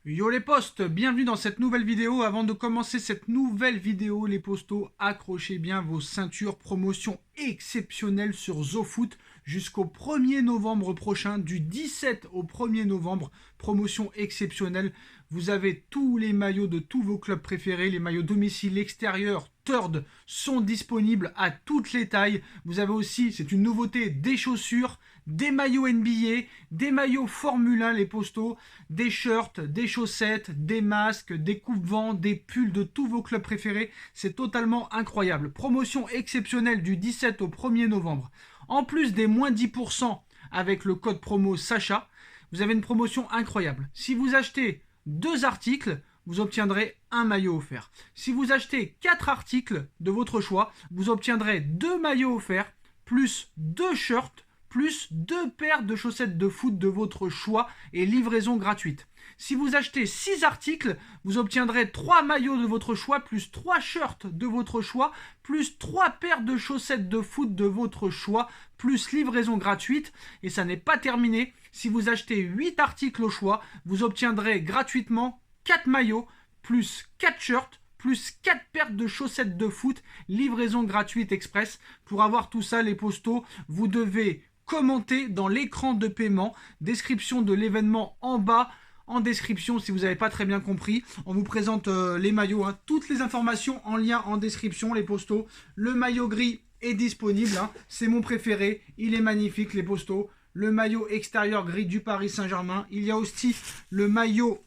Yo les postes, bienvenue dans cette nouvelle vidéo. Avant de commencer cette nouvelle vidéo, les postos, accrochez bien vos ceintures. Promotion exceptionnelle sur ZoFoot jusqu'au 1er novembre prochain, du 17 au 1er novembre. Promotion exceptionnelle. Vous avez tous les maillots de tous vos clubs préférés, les maillots domicile, extérieur, third sont disponibles à toutes les tailles. Vous avez aussi, c'est une nouveauté, des chaussures, des maillots NBA, des maillots Formule 1, les postos, des shirts, des chaussettes, des masques, des coupes-vents, des pulls de tous vos clubs préférés. C'est totalement incroyable. Promotion exceptionnelle du 17 au 1er novembre. En plus des moins 10% avec le code promo Sacha, vous avez une promotion incroyable. Si vous achetez 2 articles, vous obtiendrez un maillot offert. Si vous achetez 4 articles de votre choix, vous obtiendrez 2 maillots offerts, plus 2 shirts, plus 2 paires de chaussettes de foot de votre choix et livraison gratuite. Si vous achetez 6 articles, vous obtiendrez 3 maillots de votre choix, plus 3 shirts de votre choix, plus 3 paires de chaussettes de foot de votre choix, plus livraison gratuite. Et ça n'est pas terminé. Si vous achetez 8 articles au choix, vous obtiendrez gratuitement 4 maillots, plus 4 shirts, plus 4 paires de chaussettes de foot, livraison gratuite express. Pour avoir tout ça, les postos, vous devez commenter dans l'écran de paiement, description de l'événement en bas, en description si vous n'avez pas très bien compris. On vous présente les maillots, toutes les informations en lien en description, les postos. Le maillot gris est disponible, c'est mon préféré, il est magnifique les postos. Le maillot extérieur gris du Paris Saint-Germain. Il y a aussi le maillot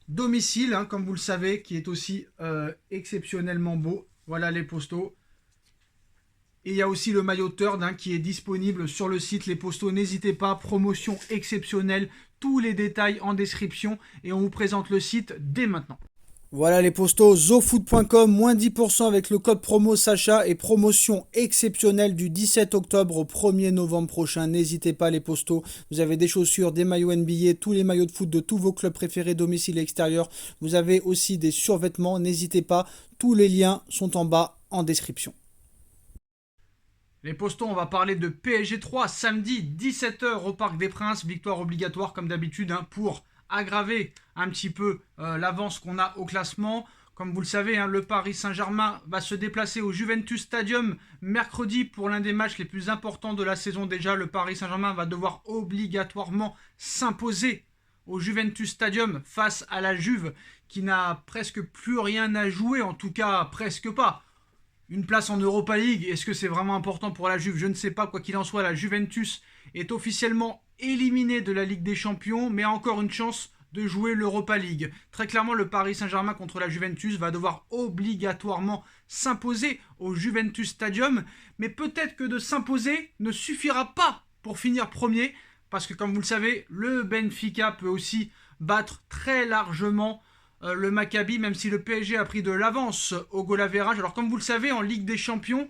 domicile, comme vous le savez, qui est aussi exceptionnellement beau. Voilà les postos. Et il y a aussi le maillot third qui est disponible sur le site. Les postos, n'hésitez pas, promotion exceptionnelle. Tous les détails en description et on vous présente le site dès maintenant. Voilà les postos, zofoot.com, moins 10% avec le code promo Sacha et promotion exceptionnelle du 17 octobre au 1er novembre prochain. N'hésitez pas les postos, vous avez des chaussures, des maillots NBA, tous les maillots de foot de tous vos clubs préférés, domicile et extérieur. Vous avez aussi des survêtements, n'hésitez pas, tous les liens sont en bas en description. Les postos, on va parler de PSG 3, samedi 17h au Parc des Princes. Victoire obligatoire comme d'habitude pour aggraver un petit peu l'avance qu'on a au classement. Comme vous le savez, le Paris Saint-Germain va se déplacer au Juventus Stadium mercredi pour l'un des matchs les plus importants de la saison déjà. Le Paris Saint-Germain va devoir obligatoirement s'imposer au Juventus Stadium face à la Juve qui n'a presque plus rien à jouer, en tout cas presque pas. Une place en Europa League, est-ce que c'est vraiment important pour la Juve? Je ne sais pas, quoi qu'il en soit, la Juventus est officiellement éliminée de la Ligue des Champions, mais a encore une chance de jouer l'Europa League. Très clairement, le Paris Saint-Germain contre la Juventus va devoir obligatoirement s'imposer au Juventus Stadium, mais peut-être que de s'imposer ne suffira pas pour finir premier, parce que comme vous le savez, le Benfica peut aussi battre très largement le Maccabi, même si le PSG a pris de l'avance au goal average. Alors comme vous le savez, en Ligue des Champions,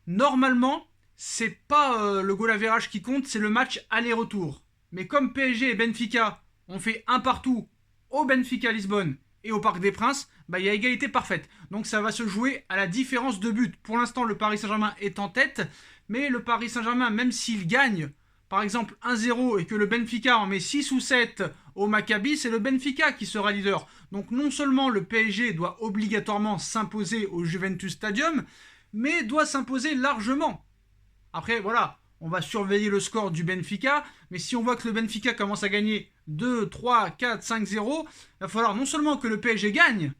normalement, c'est pas le goal average qui compte, c'est le match aller-retour. Mais comme PSG et Benfica ont fait un partout au Benfica Lisbonne et au Parc des Princes, il y a égalité parfaite. Donc ça va se jouer à la différence de but. Pour l'instant, le Paris Saint-Germain est en tête, mais le Paris Saint-Germain, même s'il gagne par exemple 1-0 et que le Benfica en met 6 ou 7 au Maccabi, c'est le Benfica qui sera leader. Donc non seulement le PSG doit obligatoirement s'imposer au Juventus Stadium, mais doit s'imposer largement. Après, voilà, on va surveiller le score du Benfica, mais si on voit que le Benfica commence à gagner 2, 3, 4, 5-0, il va falloir non seulement que le PSG gagne,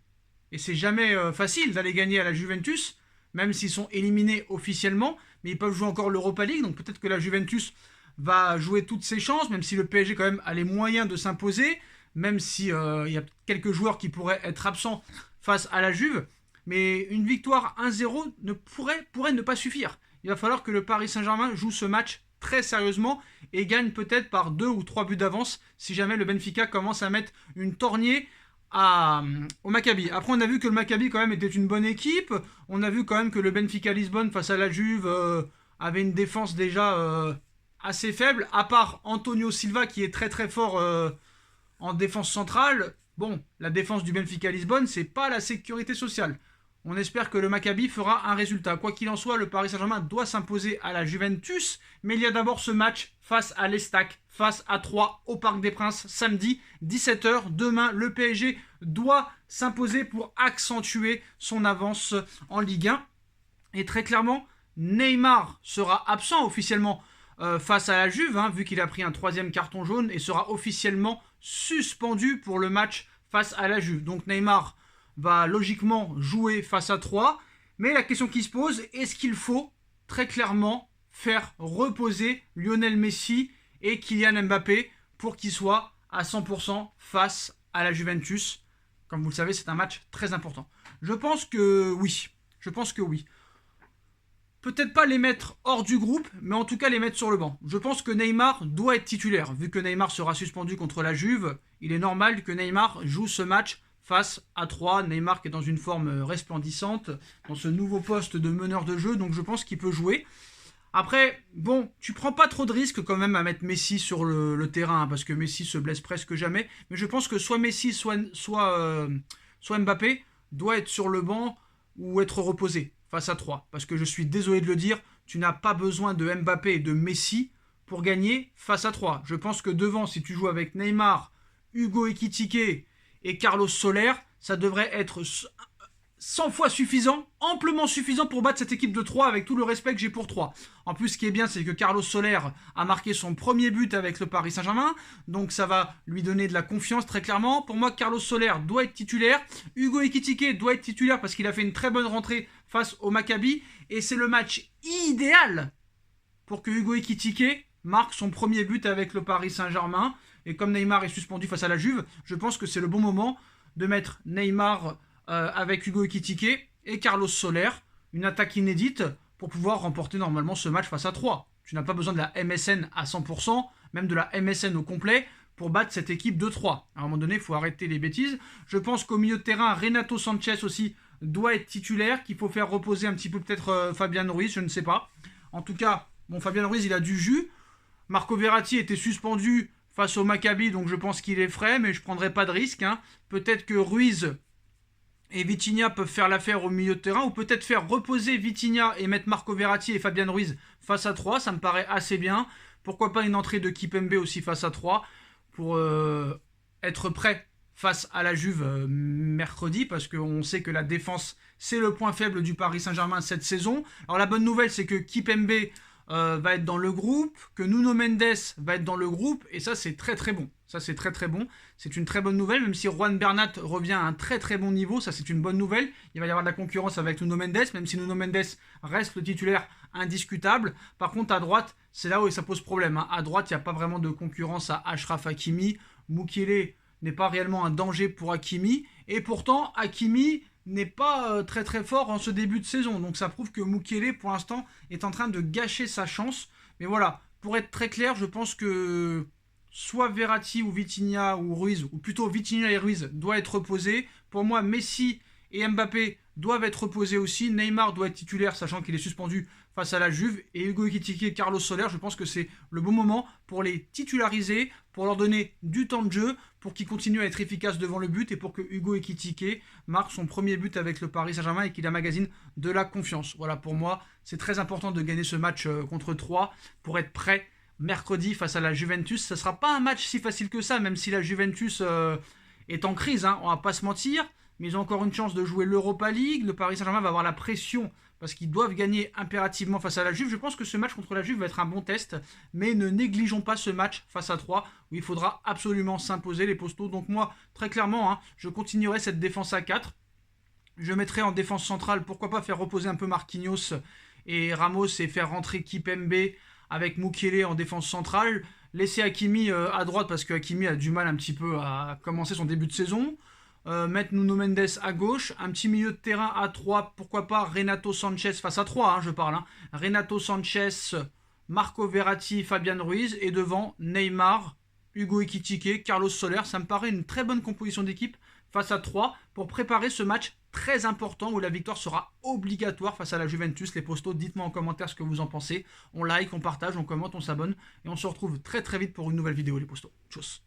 et c'est jamais facile d'aller gagner à la Juventus, même s'ils sont éliminés officiellement, mais ils peuvent jouer encore l'Europa League, donc peut-être que la Juventus va jouer toutes ses chances, même si le PSG quand même a les moyens de s'imposer, même si y a quelques joueurs qui pourraient être absents face à la Juve, mais une victoire 1-0 pourrait ne pas suffire. Il va falloir que le Paris Saint-Germain joue ce match très sérieusement et gagne peut-être par 2 ou 3 buts d'avance si jamais le Benfica commence à mettre une torgnée au Maccabi. Après, on a vu que le Maccabi quand même était une bonne équipe. On a vu quand même que le Benfica Lisbonne face à la Juve avait une défense déjà assez faible, à part Antonio Silva qui est très très fort en défense centrale. Bon, la défense du Benfica Lisbonne, c'est pas la sécurité sociale. On espère que le Maccabi fera un résultat. Quoi qu'il en soit, le Paris Saint-Germain doit s'imposer à la Juventus. Mais il y a d'abord ce match face à l'Estac, face à Troyes, au Parc des Princes, samedi, 17h. Demain, le PSG doit s'imposer pour accentuer son avance en Ligue 1. Et très clairement, Neymar sera absent officiellement face à la Juve, vu qu'il a pris un 3e carton jaune, et sera officiellement suspendu pour le match face à la Juve. Donc Neymar va logiquement jouer face à Troyes. Mais la question qui se pose, est-ce qu'il faut très clairement faire reposer Lionel Messi et Kylian Mbappé pour qu'ils soient à 100% face à la Juventus? Comme vous le savez, c'est un match très important. Je pense que oui. Peut-être pas les mettre hors du groupe, mais en tout cas les mettre sur le banc. Je pense que Neymar doit être titulaire. Vu que Neymar sera suspendu contre la Juve, il est normal que Neymar joue ce match face à Troyes. Neymar qui est dans une forme resplendissante, dans ce nouveau poste de meneur de jeu, donc je pense qu'il peut jouer. Après, bon, tu prends pas trop de risques quand même à mettre Messi sur le terrain, parce que Messi se blesse presque jamais, mais je pense que soit Messi, soit Mbappé doit être sur le banc ou être reposé face à Troyes. Parce que je suis désolé de le dire, tu n'as pas besoin de Mbappé et de Messi pour gagner face à Troyes. Je pense que devant, si tu joues avec Neymar, Hugo Ekitike et Carlos Soler, ça devrait être 100 fois suffisant, amplement suffisant pour battre cette équipe de Troyes, avec tout le respect que j'ai pour Troyes. En plus, ce qui est bien, c'est que Carlos Soler a marqué son premier but avec le Paris Saint-Germain, donc ça va lui donner de la confiance très clairement. Pour moi, Carlos Soler doit être titulaire, Hugo Ekitike doit être titulaire parce qu'il a fait une très bonne rentrée face au Maccabi, et c'est le match idéal pour que Hugo Ekitike marque son premier but avec le Paris Saint-Germain. Et comme Neymar est suspendu face à la Juve, je pense que c'est le bon moment de mettre Neymar avec Hugo Ekitike et Carlos Soler, une attaque inédite pour pouvoir remporter normalement ce match face à Troyes. Tu n'as pas besoin de la MSN à 100%, même de la MSN au complet, pour battre cette équipe de Troyes. À un moment donné, il faut arrêter les bêtises. Je pense qu'au milieu de terrain, Renato Sanchez aussi doit être titulaire, qu'il faut faire reposer un petit peu peut-être Fabian Ruiz, je ne sais pas. En tout cas, bon, Fabian Ruiz, il a du jus. Marco Verratti était suspendu face au Maccabi, donc je pense qu'il est frais, mais je ne prendrai pas de risque. Peut-être que Ruiz et Vitinha peuvent faire l'affaire au milieu de terrain, ou peut-être faire reposer Vitinha et mettre Marco Verratti et Fabian Ruiz face à Troyes, ça me paraît assez bien. Pourquoi pas une entrée de Kipembe aussi face à Troyes, pour être prêt face à la Juve mercredi, parce qu'on sait que la défense, c'est le point faible du Paris Saint-Germain cette saison. Alors la bonne nouvelle, c'est que Kipembe va être dans le groupe, que Nuno Mendes va être dans le groupe, et ça c'est très très bon. C'est une très bonne nouvelle, même si Juan Bernat revient à un très très bon niveau, ça c'est une bonne nouvelle. Il va y avoir de la concurrence avec Nuno Mendes, même si Nuno Mendes reste le titulaire indiscutable. Par contre à droite, c'est là où ça pose problème. À droite, il n'y a pas vraiment de concurrence à Achraf Hakimi. Mukiele n'est pas réellement un danger pour Hakimi, et pourtant Hakimi n'est pas très très fort en ce début de saison. Donc ça prouve que Mukiele, pour l'instant, est en train de gâcher sa chance. Mais voilà, pour être très clair, je pense que soit Verratti ou Vitinha ou Ruiz, ou plutôt Vitinha et Ruiz, doivent être reposés. Pour moi, Messi et Mbappé doivent être reposés aussi. Neymar doit être titulaire, sachant qu'il est suspendu face à la Juve. Et Hugo Ekitike et Carlos Soler, je pense que c'est le bon moment pour les titulariser, pour leur donner du temps de jeu, pour qu'ils continuent à être efficaces devant le but, et pour que Hugo Ekitike marque son premier but avec le Paris Saint-Germain et qu'il emmagasine de la confiance. Voilà, pour moi, c'est très important de gagner ce match contre Troyes pour être prêt mercredi face à la Juventus. Ça ne sera pas un match si facile que ça, même si la Juventus est en crise, on va pas se mentir, mais ils ont encore une chance de jouer l'Europa League. Le Paris Saint-Germain va avoir la pression parce qu'ils doivent gagner impérativement face à la Juve. Je pense que ce match contre la Juve va être un bon test, mais ne négligeons pas ce match face à Troyes où il faudra absolument s'imposer, les Postos. Donc moi, très clairement, je continuerai cette défense à 4. Je mettrai en défense centrale, pourquoi pas faire reposer un peu Marquinhos et Ramos et faire rentrer Kipembe avec Mukiele en défense centrale. Laisser Hakimi à droite parce que Hakimi a du mal un petit peu à commencer son début de saison. Mettre Nuno Mendes à gauche, un petit milieu de terrain à 3, pourquoi pas Renato Sanchez face à 3, je parle. Renato Sanchez, Marco Verratti, Fabian Ruiz, et devant Neymar, Hugo Ekitike, Carlos Soler. Ça me paraît une très bonne composition d'équipe face à 3 pour préparer ce match très important où la victoire sera obligatoire face à la Juventus. Les Postos, dites-moi en commentaire ce que vous en pensez. On like, on partage, on commente, on s'abonne, et on se retrouve très très vite pour une nouvelle vidéo, les Postos. Tchuss.